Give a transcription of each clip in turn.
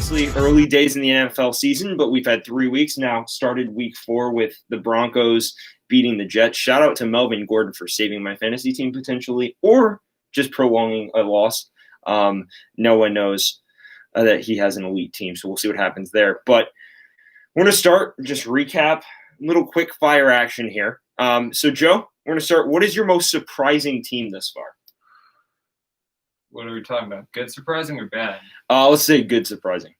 obviously early days in the NFL season, but we've had 3 weeks now. Started week 4 with the Broncos beating the Jets. Shout out to Melvin Gordon for saving my fantasy team potentially, or just prolonging a loss. No one knows that he has an elite team, so we'll see what happens there. But we're going to start, just recap, little quick fire action here. So, Joe, we're going to start. What is your most surprising team thus far? What are we talking about? Good surprising or bad? Let's say good surprising.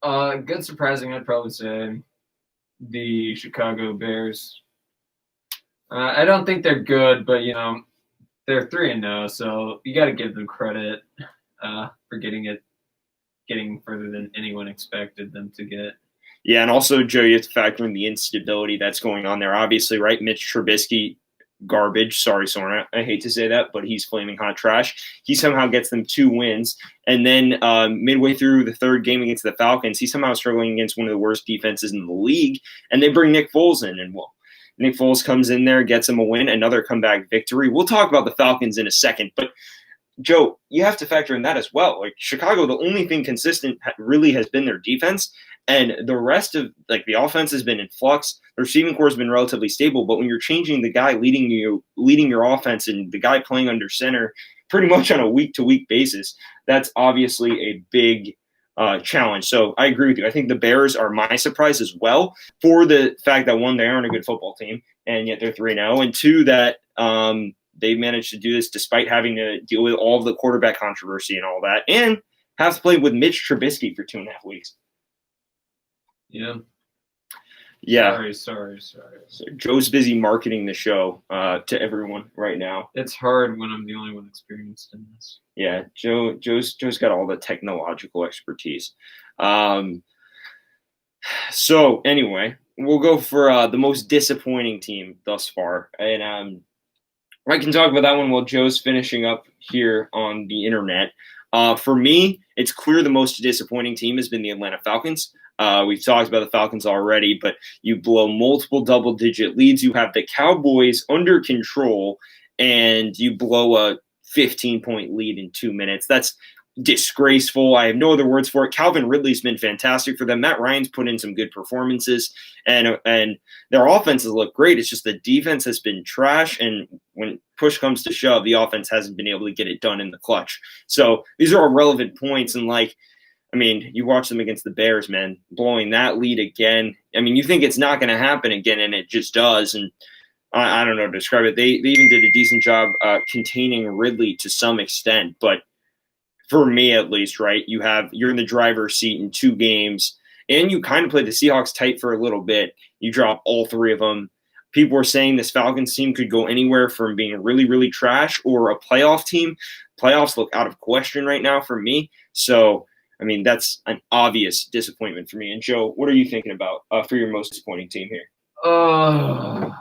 Good surprising, I'd probably say the Chicago Bears. I don't think they're good, but, they're 3-0, so you got to give them credit for getting further than anyone expected them to get. Yeah, and also, Joe, you have to factor in the instability that's going on there. Obviously, right, Mitch Trubisky, garbage. Sorry, Sorna. I hate to say that, but he's flaming hot trash. He somehow gets them 2 wins. And then midway through the third game against the Falcons, he's somehow struggling against one of the worst defenses in the league. And they bring Nick Foles in. And, well, Nick Foles comes in there, gets him a win, another comeback victory. We'll talk about the Falcons in a second. But, Joe, you have to factor in that as well. Like, Chicago, the only thing consistent really has been their defense. And the rest of, the offense has been in flux. The receiving core has been relatively stable. But when you're changing the guy leading your offense and the guy playing under center pretty much on a week-to-week basis, that's obviously a big challenge. So I agree with you. I think the Bears are my surprise as well for the fact that, one, they aren't a good football team, and yet they're 3-0. And two, that they've managed to do this despite having to deal with all of the quarterback controversy and all that, and have to play with Mitch Trubisky for 2.5 weeks. Yeah. Sorry. So Joe's busy marketing the show to everyone right now. It's hard when I'm the only one experienced in this. Yeah, Joe's got all the technological expertise. So anyway, we'll go for the most disappointing team thus far, and I can talk about that one while Joe's finishing up here on the internet. For me, it's clear the most disappointing team has been the Atlanta Falcons. We've talked about the Falcons already, but you blow multiple double-digit leads. You have the Cowboys under control, and you blow a 15-point lead in 2 minutes. That's disgraceful. I have no other words for it. Calvin Ridley's been fantastic for them. Matt Ryan's put in some good performances, and their offenses look great. It's just the defense has been trash, and when push comes to shove, the offense hasn't been able to get it done in the clutch. So these are irrelevant points, and you watch them against the Bears, man, blowing that lead again. You think it's not going to happen again, and it just does. And I don't know how to describe it. They even did a decent job containing Ridley to some extent. But for me, at least, right, you're in the driver's seat in 2 games, and you kind of played the Seahawks tight for a little bit. You drop all 3 of them. People were saying this Falcons team could go anywhere from being really, really trash or a playoff team. Playoffs look out of question right now for me. So, that's an obvious disappointment for me. And, Joe, what are you thinking about for your most disappointing team here? I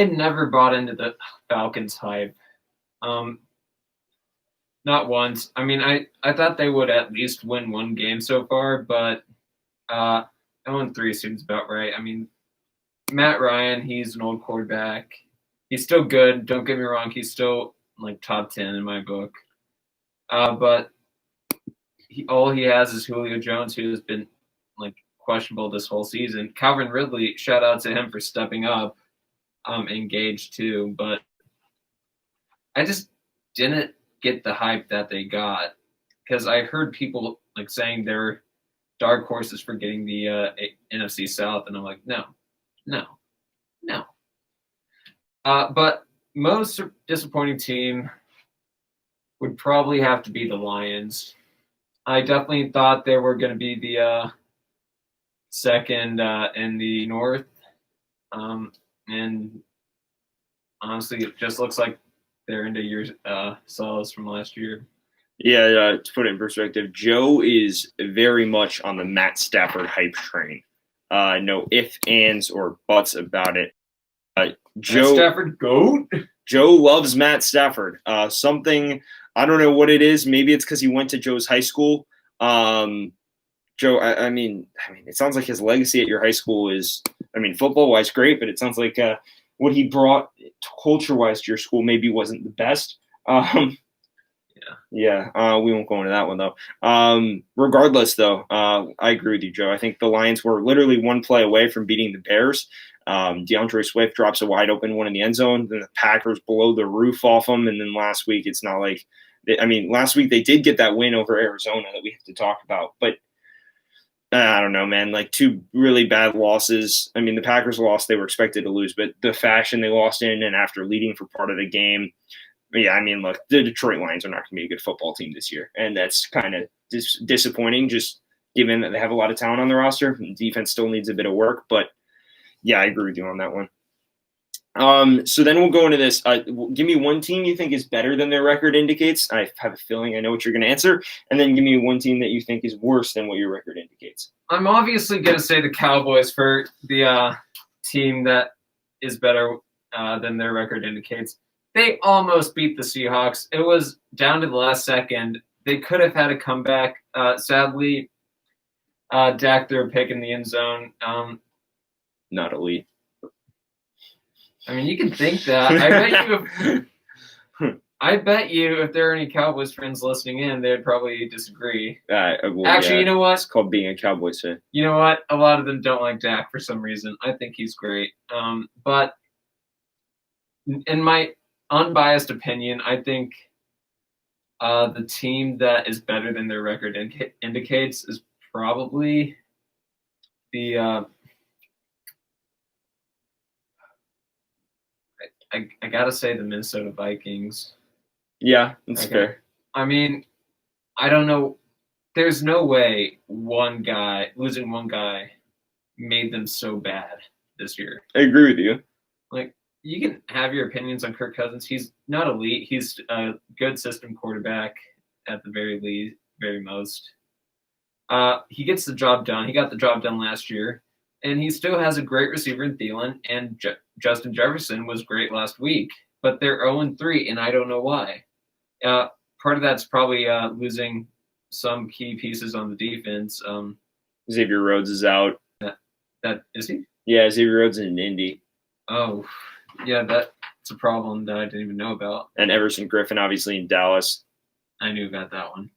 never bought into the Falcons hype. Not once. I thought they would at least win 1 game so far, but 0-3 seems about right. Matt Ryan, he's an old quarterback. He's still good. Don't get me wrong. He's still, top 10 in my book. But all he has is Julio Jones, who has been questionable this whole season. Calvin Ridley, shout out to him for stepping up, engaged too. But I just didn't get the hype that they got, because I heard people saying they're dark horses for getting the NFC South, and I'm like, no. But most disappointing team would probably have to be the Lions. I definitely thought they were going to be the second in the North. And honestly, it just looks like they're into your solace from last year. Yeah, to put it in perspective, Joe is very much on the Matt Stafford hype train. No ifs, ands, or buts about it. Matt Stafford, GOAT? Joe loves Matt Stafford. Something, I don't know what it is. Maybe it's because he went to Joe's high school. Joe, it sounds like his legacy at your high school is, football-wise, great, but it sounds like what he brought culture-wise to your school maybe wasn't the best. Yeah, we won't go into that one though. Regardless, though, I agree with you, Joe. I think the Lions were literally one play away from beating the Bears. DeAndre Swift drops a wide open one in the end zone. Then the Packers blow the roof off them. And then last week, it's not like last week they did get that win over Arizona that we have to talk about, but I don't know, man. Like two really bad losses. I mean, the Packers lost; they were expected to lose, but the fashion they lost in, and after leading for part of the game, yeah. I mean, look, the Detroit Lions are not going to be a good football team this year, and that's kind of disappointing. Just given that they have a lot of talent on the roster, and defense still needs a bit of work. But yeah, I agree with you on that one. So then we'll go into this. Give me one team you think is better than their record indicates. I have a feeling I know what you're going to answer. And then give me one team that you think is worse than what your record indicates. I'm obviously going to say the Cowboys for the team that is better than their record indicates. They almost beat the Seahawks. It was down to the last second. They could have had a comeback. Sadly, Dak threw a pick in the end zone. Not elite. I mean, you can think that. I bet you if there are any Cowboys fans listening in, they'd probably disagree. Well, actually, yeah, you know what? It's called being a Cowboys fan. You know what? A lot of them don't like Dak for some reason. I think he's great. But in my unbiased opinion, I think the team that is better than their record indicates is probably the I gotta say the Minnesota Vikings. Yeah, that's fair. I mean, I don't know. There's no way losing one guy made them so bad this year. I agree with you. Like, you can have your opinions on Kirk Cousins. He's not elite. He's a good system quarterback at the very most. He gets the job done. He got the job done last year. And he still has a great receiver in Thielen, and Justin Jefferson was great last week. But they're 0-3, and I don't know why. Part of that's probably losing some key pieces on the defense. Xavier Rhodes is out. That is he? Yeah, Xavier Rhodes in Indy. Oh, yeah, that's a problem that I didn't even know about. And Everson Griffin, obviously, in Dallas. I knew about that one.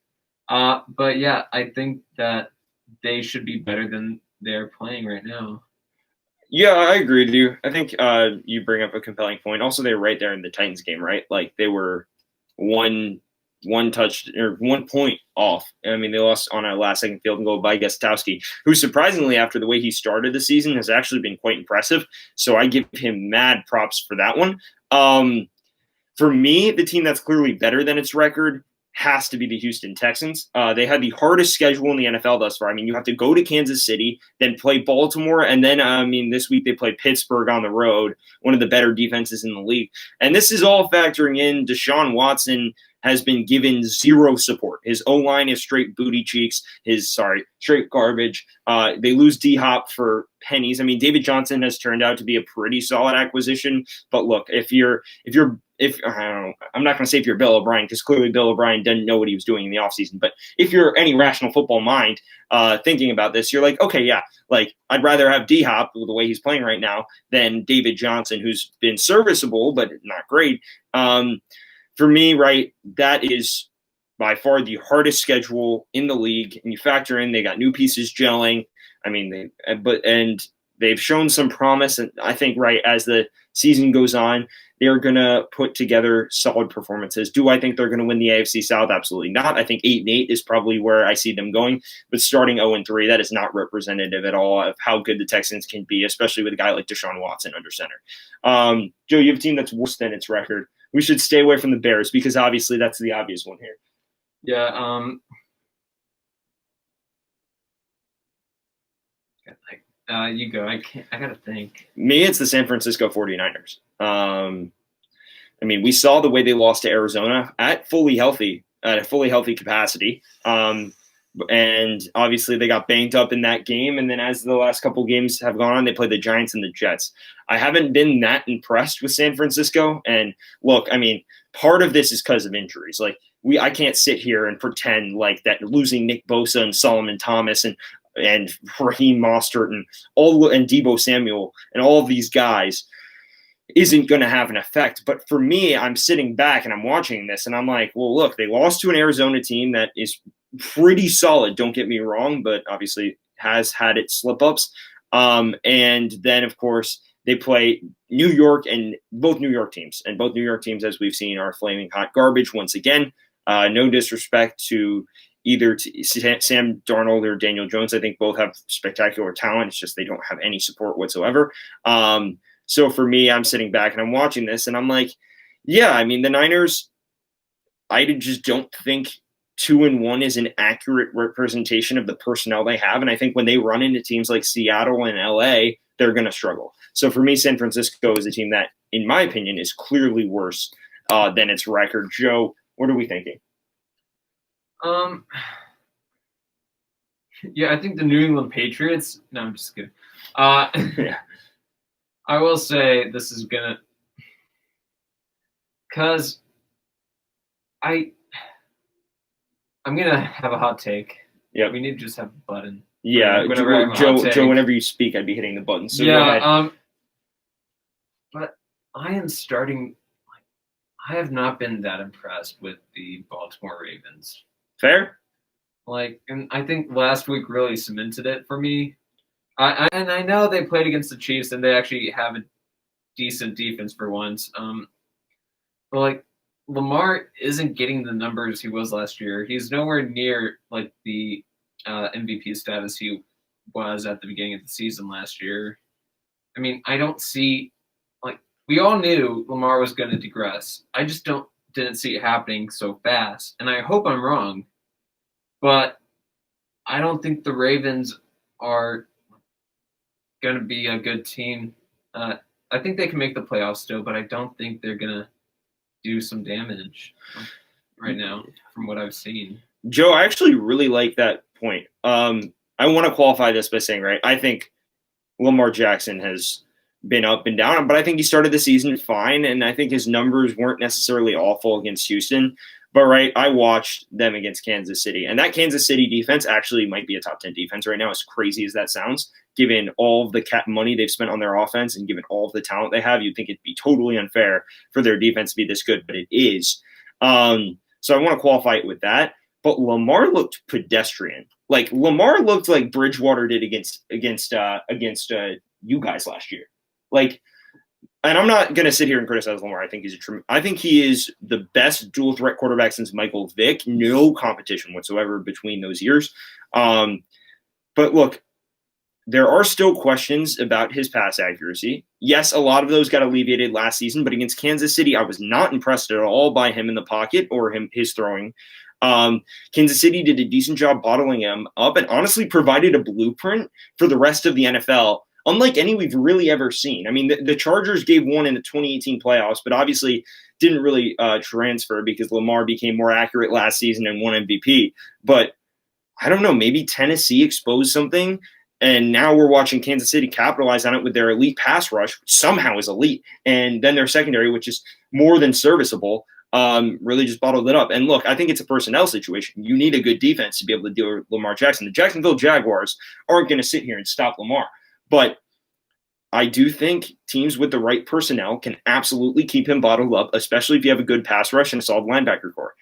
But, yeah, I think that they should be better than they're playing right now. Yeah, I agree with you. I think you bring up a compelling point. Also, they're right there in the Titans game, right? Like they were one touch or 1 point off. I mean, they lost on a last-second field goal by Gostowski, who surprisingly, after the way he started the season, has actually been quite impressive. So I give him mad props for that one. For me, the team that's clearly better than its record has to be the Houston Texans. They had the hardest schedule in the NFL thus far. I mean, you have to go to Kansas City, then play Baltimore, and then, this week they play Pittsburgh on the road, one of the better defenses in the league. And this is all factoring in Deshaun Watson has been given zero support. His O-line is straight booty cheeks. Straight garbage. They lose D-Hop for pennies. I mean, David Johnson has turned out to be a pretty solid acquisition. But look, if I don't know, I'm not going to say if you're Bill O'Brien, because clearly Bill O'Brien didn't know what he was doing in the offseason. But if you're any rational football mind thinking about this, you're like, okay, yeah, like I'd rather have D-Hop the way he's playing right now than David Johnson, who's been serviceable but not great. For me, right, that is by far the hardest schedule in the league. And you factor in they got new pieces gelling. I mean, they've shown some promise. And I think, right, as the season goes on, they're going to put together solid performances. Do I think they're going to win the AFC South? Absolutely not. I think 8-8 is probably where I see them going. But starting 0-3, that is not representative at all of how good the Texans can be, especially with a guy like Deshaun Watson under center. Joe, you have a team that's worse than its record. We should stay away from the Bears because obviously that's the obvious one here. Yeah. You go. I got to think. Me, it's the San Francisco 49ers. We saw the way they lost to Arizona at a fully healthy capacity. And obviously they got banged up in that game. And then as the last couple games have gone on, they played the Giants and the Jets. I haven't been that impressed with San Francisco. And look, part of this is because of injuries. Like I can't sit here and pretend like that losing Nick Bosa and Solomon Thomas and Raheem Mostert and Deebo Samuel and all of these guys isn't going to have an effect. But for me, I'm sitting back and I'm watching this and I'm like, well, look, they lost to an Arizona team that is pretty solid. Don't get me wrong, but obviously has had its slip ups. And then, of course, they play New York and both New York teams. And both New York teams, as we've seen, are flaming hot garbage once again. No disrespect to either Sam Darnold or Daniel Jones. I think both have spectacular talent. It's just they don't have any support whatsoever. So for me, I'm sitting back and I'm watching this and I'm like, yeah, I mean, the Niners, I just don't think 2-1 is an accurate representation of the personnel they have. And I think when they run into teams like Seattle and LA, they're going to struggle. So for me, San Francisco is a team that, in my opinion, is clearly worse than its record. Joe, what are we thinking? Yeah, I think the New England Patriots. No, I'm just kidding. Yeah. I will say this is gonna, because I'm gonna have a hot take. Yeah, we need to just have a button. Yeah, Joe. Whenever you speak, I'd be hitting the button. So yeah, but I am starting. I have not been that impressed with the Baltimore Ravens. Fair. And I think last week really cemented it for me. I know they played against the Chiefs and they actually have a decent defense for once. But Lamar isn't getting the numbers he was last year. He's nowhere near the MVP status he was at the beginning of the season last year. I mean, I don't see we all knew Lamar was going to digress. I just didn't see it happening so fast, and I hope I'm wrong. But I don't think the Ravens are going to be a good team. I think they can make the playoffs still, but I don't think they're going to do some damage right now from what I've seen. Joe, I actually really like that point. I want to qualify this by saying, I think Lamar Jackson has been up and down, but I think he started the season fine, and I think his numbers weren't necessarily awful against Houston. But, I watched them against Kansas City, and that Kansas City defense actually might be a top 10 defense right now, as crazy as that sounds. Given all of the cap money they've spent on their offense and given all of the talent they have, you'd think it'd be totally unfair for their defense to be this good, but it is. So I want to qualify it with that. But Lamar looked pedestrian. Lamar looked like Bridgewater did against you guys last year. And I'm not going to sit here and criticize Lamar. I think he is the best dual threat quarterback since Michael Vick. No competition whatsoever between those years. But look, there are still questions about his pass accuracy. Yes, a lot of those got alleviated last season, but against Kansas City, I was not impressed at all by him in the pocket or his throwing. Kansas City did a decent job bottling him up and honestly provided a blueprint for the rest of the NFL, unlike any we've really ever seen. I mean, the Chargers gave one in the 2018 playoffs, but obviously didn't really transfer because Lamar became more accurate last season and won MVP. But I don't know, maybe Tennessee exposed something, and now we're watching Kansas City capitalize on it with their elite pass rush, which somehow is elite, and then their secondary, which is more than serviceable, really just bottled it up. And look, I think it's a personnel situation. You need a good defense to be able to deal with Lamar Jackson. The Jacksonville Jaguars aren't going to sit here and stop Lamar. But I do think teams with the right personnel can absolutely keep him bottled up, especially if you have a good pass rush and a solid linebacker core.